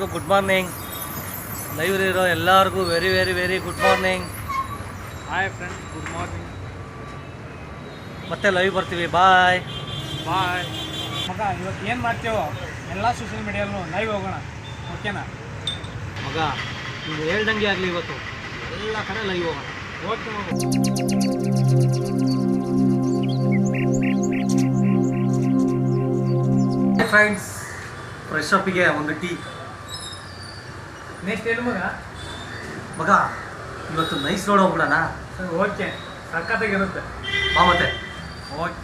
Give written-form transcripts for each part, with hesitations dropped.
ಎಲ್ಲರಿಗೂ good morning. Live ಇರೋ ಎಲ್ಲರಿಗೂ very very very good morning. Hi friends, good morning. ಮತ್ತೆ ಲೈವ್ ಬರ್ತೀವಿ. ಬಾಯ್ ಬಾಯ್ ಮಗ. ಇವತ್ತು ಏನು ಮಾಡ್ತೀವೋ ಎಲ್ಲ ಸೋಷಿಯಲ್ ಮೀಡಿಯಲ್ಲೂ ಲೈವ್ ಹೋಗೋಣ, ಓಕೆನಾ ಮಗ? ನೀವು ಹೇಳ್ದಂಗೆ ಆಗಲಿ, ಇವತ್ತು ಎಲ್ಲ ಕಡೆ ಲೈವ್ ಹೋಗೋಣ. ಓಕೆ ಮಗ. ಫ್ರೆಂಡ್ಸ್, ಫ್ರೆಶ್ ಅಪ್ಪಿಗೆ ಒಂದು ಟೀ. ನೆಕ್ಸ್ಟ್ ಏನು ಮಗ? ಮಗ, ಇವತ್ತು ನೈಸ್ ರೋಡ್ ಹೋಗ್ಬಿಡೋಣ. ಓಕೆ, ಸಖತ್ತಾಗಿರುತ್ತೆ. ಬಾ ಮತ್ತೆ. ಓಕೆ.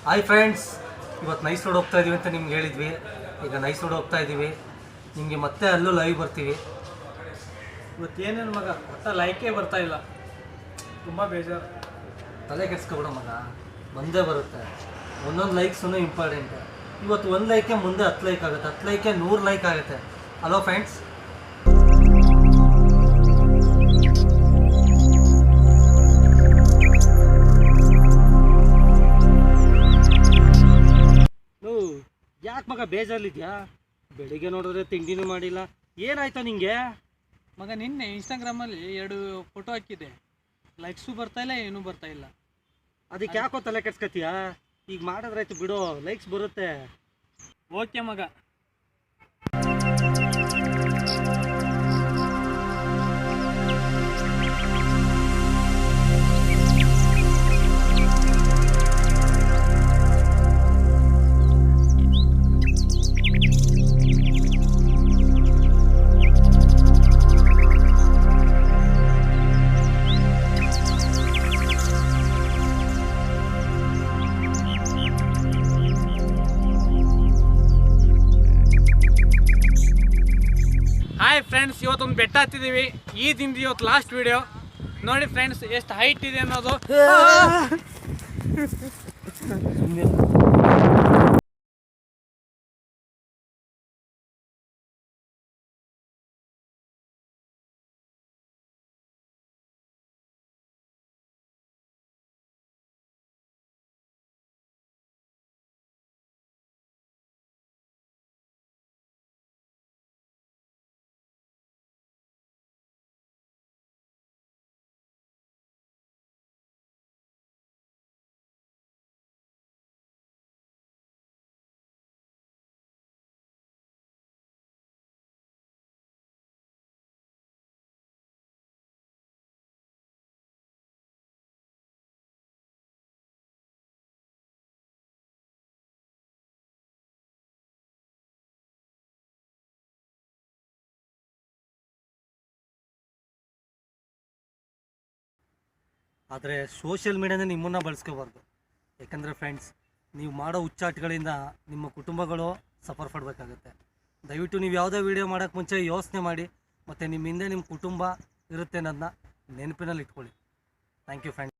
ಹಾಯ್ ಫ್ರೆಂಡ್ಸ್, ಇವತ್ತು ನೈಸ್ ರೋಡ್ ಹೋಗ್ತಾ ಇದೀವಿ ಅಂತ ನಿಮ್ಗೆ ಹೇಳಿದ್ವಿ. ಈಗ ನೈಸ್ ರೋಡ್ ಹೋಗ್ತಾ ಇದ್ದೀವಿ. ನಿಮಗೆ ಮತ್ತೆ ಅಲ್ಲೂ ಲೈವ್ ಬರ್ತೀವಿ. ಇವತ್ತೇನೇನು ಮಗ, ಒಟ್ಟ ಲೈಕೇ ಬರ್ತಾ ಇಲ್ಲ, ತುಂಬ ಬೇಜಾರು. ತಲೆ ಕೆಡ್ಸ್ಕೊಬಿಡೋ ಮಗ, ಬಂದೇ ಬರುತ್ತೆ. ಒಂದೊಂದು ಲೈಕ್ಸೂ ಇಂಪಾರ್ಟೆಂಟ್. ಇವತ್ತು ಒಂದು ಲೈಕೆ ಮುಂದೆ 10 ಲೈಕ್ ಆಗುತ್ತೆ, 10 ಲೈಕೆ 100 ಲೈಕ್ ಆಗುತ್ತೆ. Hello friends. ಯಾಕೆ ಮಗ ಬೇಜಾರಲ್ಲಿದ್ಯಾ? ಬೆಳಿಗ್ಗೆ ನೋಡಿದ್ರೆ ತಿಂಡಿನೂ ಮಾಡಿಲ್ಲ. ಏನಾಯ್ತಾ ನಿಂಗೆ? ಮಗ, ನಿನ್ನೆ ಇನ್ಸ್ಟಾಗ್ರಾಮಲ್ಲಿ 2 ಫೋಟೋ ಹಾಕಿದೆ, ಲೈಕ್ಸು ಬರ್ತಾ ಇಲ್ಲ, ಏನೂ ಬರ್ತಾ ಇಲ್ಲ. ಅದಕ್ಕೆ ಯಾಕೋ ತಲೆ ಕೆಡ್ಸ್ಕೊತೀಯಾ? ಈಗ ಮಾಡಿದ್ರಾಯ್ತು ಬಿಡು, ಲೈಕ್ಸ್ ಬರುತ್ತೆ. ಓಕೆ ಮಗ. ಹಾಯ್ ಫ್ರೆಂಡ್ಸ್, ಇವತ್ತೊಂದು ಬೆಟ್ಟ ಹತ್ತಿದ್ದೀವಿ. ಈ ದಿನದ ಇವತ್ತು ಲಾಸ್ಟ್ ವಿಡಿಯೋ ನೋಡಿ ಫ್ರೆಂಡ್ಸ್, ಎಷ್ಟು ಹೈಟ್ ಇದೆ ಅನ್ನೋದು. ಆದರೆ ಸೋಷಿಯಲ್ ಮೀಡಿಯಾನೇ ನಿಮ್ಮನ್ನು ಬಳಸ್ಕೋಬಾರ್ದು. ಯಾಕಂದರೆ ಫ್ರೆಂಡ್ಸ್, ನೀವು ಮಾಡೋ ಹುಚ್ಚಾಟಗಳಿಂದ ನಿಮ್ಮ ಕುಟುಂಬಗಳು ಸಫರ್ ಪಡಬೇಕಾಗುತ್ತೆ. ದಯವಿಟ್ಟು ನೀವು ಯಾವುದೇ ವೀಡಿಯೋ ಮಾಡೋಕ್ಕೆ ಮುಂಚೆ ಯೋಚನೆ ಮಾಡಿ, ಮತ್ತು ನಿಮ್ಮ ಹಿಂದೆ ನಿಮ್ಮ ಕುಟುಂಬ ಇರುತ್ತೆ ಅನ್ನೋದನ್ನ ನೆನಪಿನಲ್ಲಿ ಇಟ್ಕೊಳ್ಳಿ. Thank you friends.